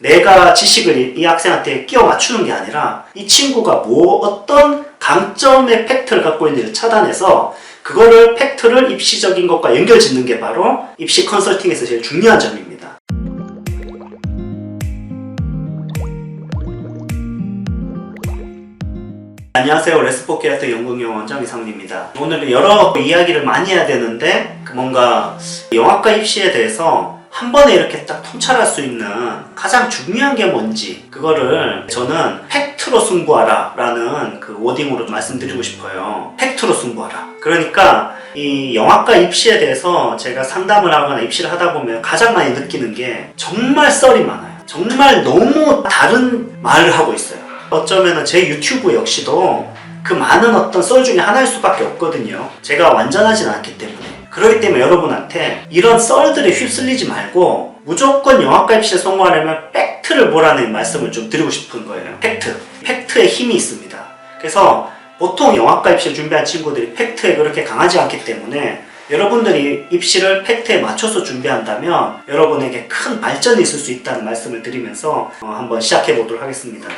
내가 지식을 이 학생한테 끼워 맞추는 게 아니라 이 친구가 어떤 강점의 팩트를 갖고 있는지를 차단해서 그거를 팩트를 입시적인 것과 연결 짓는 게 바로 입시 컨설팅에서 제일 중요한 점입니다. 안녕하세요. 레스포케아트 연극영어 원장 이상훈입니다. 오늘은 여러 이야기를 많이 해야 되는데 뭔가 영화과 입시에 대해서 한 번에 이렇게 딱 통찰할 수 있는 가장 중요한 게 뭔지 그거를 저는 팩트로 승부하라 라는 그 워딩으로 말씀드리고 싶어요. 팩트로 승부하라. 그러니까 이 영화과 입시에 대해서 제가 상담을 하거나 입시를 하다 보면 가장 많이 느끼는 게 정말 썰이 많아요. 정말 너무 다른 말을 하고 있어요. 어쩌면 제 유튜브 역시도 그 많은 어떤 썰 중에 하나일 수밖에 없거든요. 제가 완전하진 않기 때문에. 그렇기 때문에 여러분한테 이런 썰들에 휩쓸리지 말고 무조건 영화과 입시에 성공하려면 팩트를 보라는 말씀을 좀 드리고 싶은 거예요. 팩트에 힘이 있습니다. 그래서 보통 영화과 입시를 준비한 친구들이 팩트에 그렇게 강하지 않기 때문에 여러분들이 입시를 팩트에 맞춰서 준비한다면 여러분에게 큰 발전이 있을 수 있다는 말씀을 드리면서 한번 시작해 보도록 하겠습니다.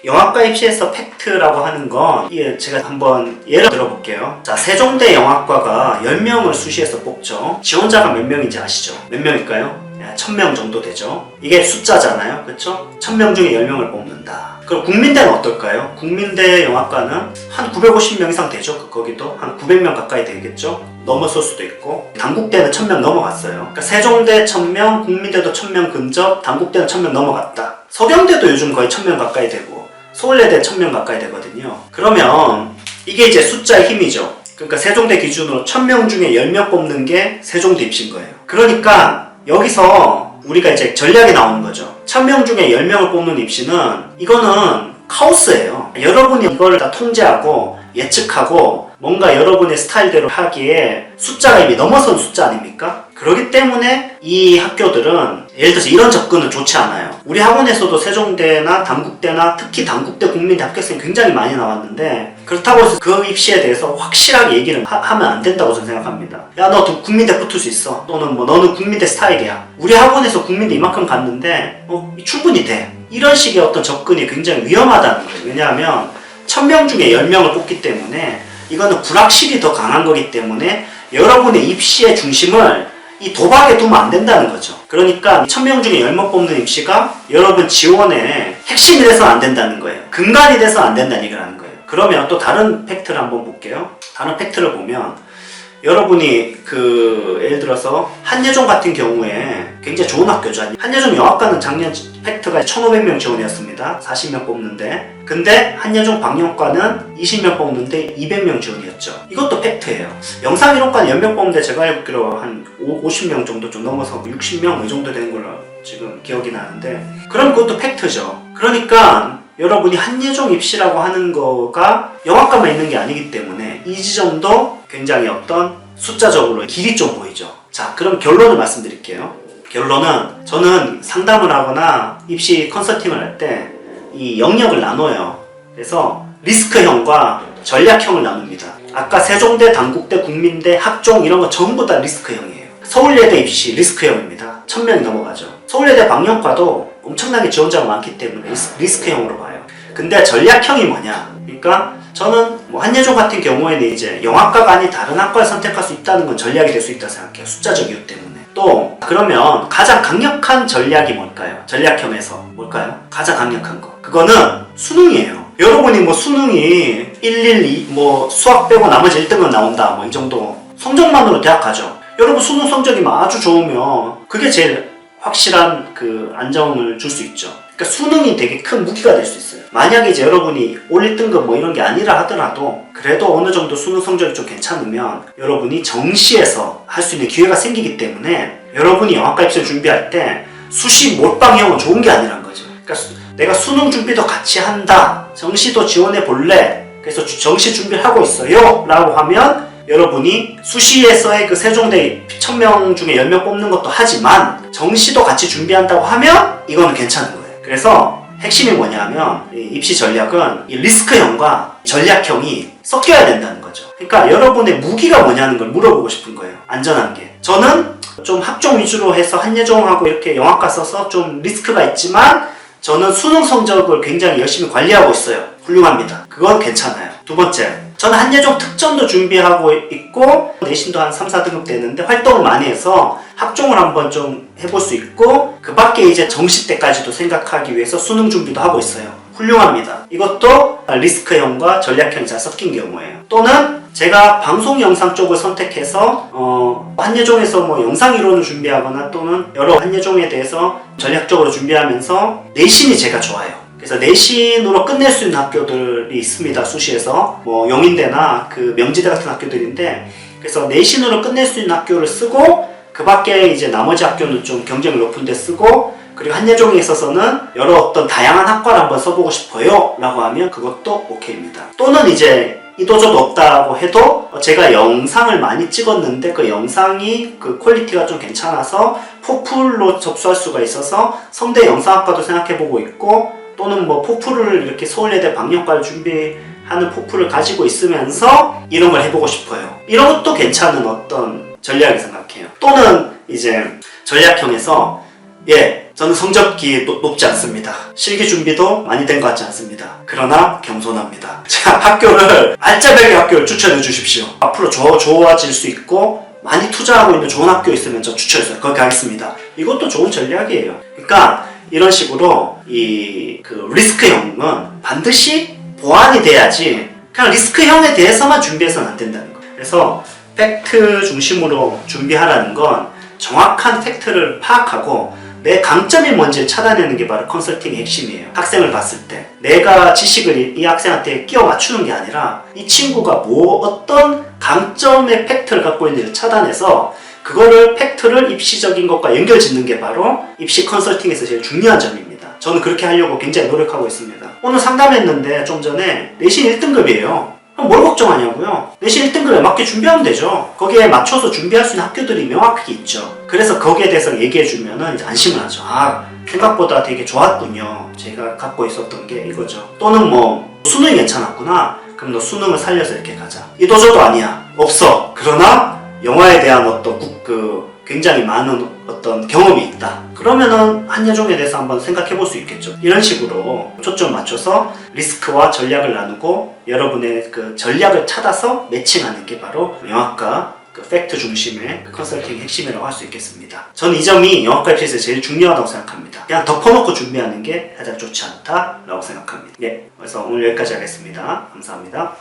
영화과 입시에서 팩트라고 하는 건 제가 한번 예를 들어볼게요. 자, 세종대 영화과가 10명을 수시해서 뽑죠. 지원자가 몇 명인지 아시죠? 몇 명일까요? 1000명 정도 되죠. 이게 숫자잖아요. 그쵸? 1000명 중에 10명을 뽑는다. 그럼 국민대는 어떨까요? 국민대 영화과는 한 950명 이상 되죠. 거기도 한 900명 가까이 되겠죠. 넘어설 수도 있고. 단국대는 1000명 넘어갔어요. 그러니까 세종대 1000명, 국민대도 1000명 근접, 단국대는 1000명 넘어갔다. 서경대도 요즘 거의 1000명 가까이 되고 서울예대 1000명 가까이 되거든요. 그러면 이게 이제 숫자의 힘이죠. 그러니까 세종대 기준으로 1000명 중에 10명 뽑는 게 세종대 입시인 거예요. 그러니까 여기서 우리가 이제 전략이 나오는 거죠. 1000명 중에 10명을 뽑는 입시는 이거는 카오스예요. 여러분이 이거를 다 통제하고 예측하고 뭔가 여러분의 스타일대로 하기에 숫자가 이미 넘어선 숫자 아닙니까? 그렇기 때문에 이 학교들은 예를 들어서 이런 접근은 좋지 않아요. 우리 학원에서도 세종대나 단국대나 특히 단국대 국민대 합격생이 굉장히 많이 나왔는데 그렇다고 해서 그 입시에 대해서 확실하게 얘기를 하면 안 된다고 저는 생각합니다. 야, 너 국민대 붙을 수 있어. 또는 뭐 너는 국민대 스타일이야. 우리 학원에서 국민대 이만큼 갔는데 충분히 돼. 이런 식의 어떤 접근이 굉장히 위험하다는 거예요. 왜냐하면 1000명 중에 10명을 뽑기 때문에 이거는 불확실이 더 강한 거기 때문에 여러분의 입시의 중심을 이 도박에 두면 안 된다는 거죠. 그러니까 1000명 중에 10명 뽑는 입시가 여러분 지원의 핵심이 돼서는 안 된다는 거예요. 근간이 돼서는 안 된다는 얘기를 하는 거예요. 그러면 또 다른 팩트를 한번 볼게요. 다른 팩트를 보면 여러분이 예를 들어서 한예종 같은 경우에 굉장히 좋은 학교죠. 한예종 영화과는 작년 팩트가 1500명 지원이었습니다. 40명 뽑는데. 근데 한예종 방영과는 20명 뽑는데 200명 지원이었죠. 이것도 팩트예요. 영상이론과는 10명 뽑는데 제가 알기로 한 50명 정도 좀 넘어서 60명 이 정도 되는 걸로 지금 기억이 나는데 그럼 그것도 팩트죠. 그러니까 여러분이 한예종 입시라고 하는 거가 영화과만 있는 게 아니기 때문에 이 지점도 굉장히 어떤 숫자적으로 길이 좀 보이죠. 자, 그럼 결론을 말씀드릴게요. 결론은 저는 상담을 하거나 입시 컨설팅을 할 때 이 영역을 나눠요. 그래서 리스크형과 전략형을 나눕니다. 아까 세종대, 단국대, 국민대, 학종 이런 거 전부 다 리스크형이에요. 서울예대 입시 리스크형입니다. 1000명이 넘어가죠. 서울예대 방영과도 엄청나게 지원자가 많기 때문에 리스크형으로 봐요. 근데 전략형이 뭐냐? 그러니까 저는 한예종 같은 경우에는 이제 영화과가 아닌 다른 학과를 선택할 수 있다는 건 전략이 될 수 있다고 생각해요. 숫자적 이유 때문에. 또 그러면 가장 강력한 전략이 뭘까요? 전략형에서 뭘까요? 가장 강력한 거. 그거는 수능이에요. 여러분이 수능이 112 수학 빼고 나머지 1등은 나온다 이 정도 성적만으로 대학 가죠. 여러분 수능 성적이 아주 좋으면 그게 제일 확실한 안정을 줄 수 있죠. 그러니까 수능이 되게 큰 무기가 될 수 있어요. 만약에 이제 여러분이 올 1등급 이런 게 아니라 하더라도 그래도 어느 정도 수능 성적이 좀 괜찮으면 여러분이 정시에서 할 수 있는 기회가 생기기 때문에 여러분이 영화과 입시를 준비할 때 수시 몰빵형은 좋은 게 아니란 거죠. 그러니까 내가 수능 준비도 같이 한다. 정시도 지원해 볼래. 그래서 정시 준비를 하고 있어요. 라고 하면 여러분이 수시에서의 세종대 1000명 중에 10명 뽑는 것도 하지만 정시도 같이 준비한다고 하면 이거는 괜찮은 거예요. 그래서 핵심이 뭐냐면 입시 전략은 이 리스크형과 전략형이 섞여야 된다는 거죠. 그러니까 여러분의 무기가 뭐냐는 걸 물어보고 싶은 거예요. 안전한 게. 저는 좀 학종 위주로 해서 한예종하고 이렇게 영화과 써서 좀 리스크가 있지만 저는 수능 성적을 굉장히 열심히 관리하고 있어요. 훌륭합니다. 그건 괜찮아요. 두 번째, 저는 한예종 특전도 준비하고 있고 내신도 한 3, 4등급 되는데 활동을 많이 해서 학종을 한번 좀 해볼 수 있고 그 밖에 이제 정시 때까지도 생각하기 위해서 수능 준비도 하고 있어요. 훌륭합니다. 이것도 리스크형과 전략형이 잘 섞인 경우예요. 또는 제가 방송 영상 쪽을 선택해서 한예종에서 뭐 영상 이론을 준비하거나 또는 여러 한예종에 대해서 전략적으로 준비하면서 내신이 제가 좋아요. 그래서 내신으로 끝낼 수 있는 학교들이 있습니다. 수시에서 뭐 용인대나 그 명지대 같은 학교들인데 그래서 내신으로 끝낼 수 있는 학교를 쓰고 그 밖에 이제 나머지 학교는 좀 경쟁이 높은 데 쓰고 그리고 한예종에 있어서는 여러 어떤 다양한 학과를 한번 써보고 싶어요 라고 하면 그것도 오케이입니다. 또는 이제 이도저도 없다고 해도 제가 영상을 많이 찍었는데 그 영상이 그 퀄리티가 좀 괜찮아서 포풀로 접수할 수가 있어서 성대 영상학과도 생각해보고 있고 또는 뭐 포풀을 이렇게 서울예대 방역과를 준비하는 포풀을 가지고 있으면서 이런 걸 해보고 싶어요. 이런 것도 괜찮은 어떤 전략이 생각해요. 또는 이제 전략형에서 저는 성적이 높지 않습니다. 실기 준비도 많이 된 것 같지 않습니다. 그러나 겸손합니다. 자, 학교를 알짜배기 학교를 추천해 주십시오. 앞으로 좋아질 수 있고 많이 투자하고 있는 좋은 학교 있으면 저 추천해서 거기 가겠습니다. 이것도 좋은 전략이에요. 그러니까 이런 식으로 그 리스크형은 반드시 보완이 돼야지 그냥 리스크형에 대해서만 준비해서는 안 된다는 거예요. 그래서 팩트 중심으로 준비하라는 건 정확한 팩트를 파악하고 내 강점이 뭔지 찾아내는 게 바로 컨설팅의 핵심이에요. 학생을 봤을 때 내가 지식을 이 학생한테 끼워 맞추는 게 아니라 이 친구가 어떤 강점의 팩트를 갖고 있는지를 찾아내서 그거를 팩트를 입시적인 것과 연결짓는 게 바로 입시 컨설팅에서 제일 중요한 점입니다. 저는 그렇게 하려고 굉장히 노력하고 있습니다. 오늘 상담했는데 좀 전에 내신 1등급이에요. 그럼 뭘 걱정하냐고요? 내신 1등급에 맞게 준비하면 되죠. 거기에 맞춰서 준비할 수 있는 학교들이 명확하게 있죠. 그래서 거기에 대해서 얘기해주면 이제 안심을 하죠. 아, 생각보다 되게 좋았군요. 제가 갖고 있었던 게 이거죠. 또는 뭐 수능이 괜찮았구나. 그럼 너 수능을 살려서 이렇게 가자. 이도저도 아니야. 없어. 그러나 영화에 대한 어떤 굉장히 많은 어떤 경험이 있다. 그러면은 한예종에 대해서 한번 생각해 볼 수 있겠죠. 이런 식으로 초점 맞춰서 리스크와 전략을 나누고 여러분의 그 전략을 찾아서 매칭하는 게 바로 영화과 그 팩트 중심의 컨설팅 핵심이라고 할 수 있겠습니다. 저는 이 점이 영화과 입시에서 제일 중요하다고 생각합니다. 그냥 덮어놓고 준비하는 게 가장 좋지 않다라고 생각합니다. 그래서 오늘 여기까지 하겠습니다. 감사합니다.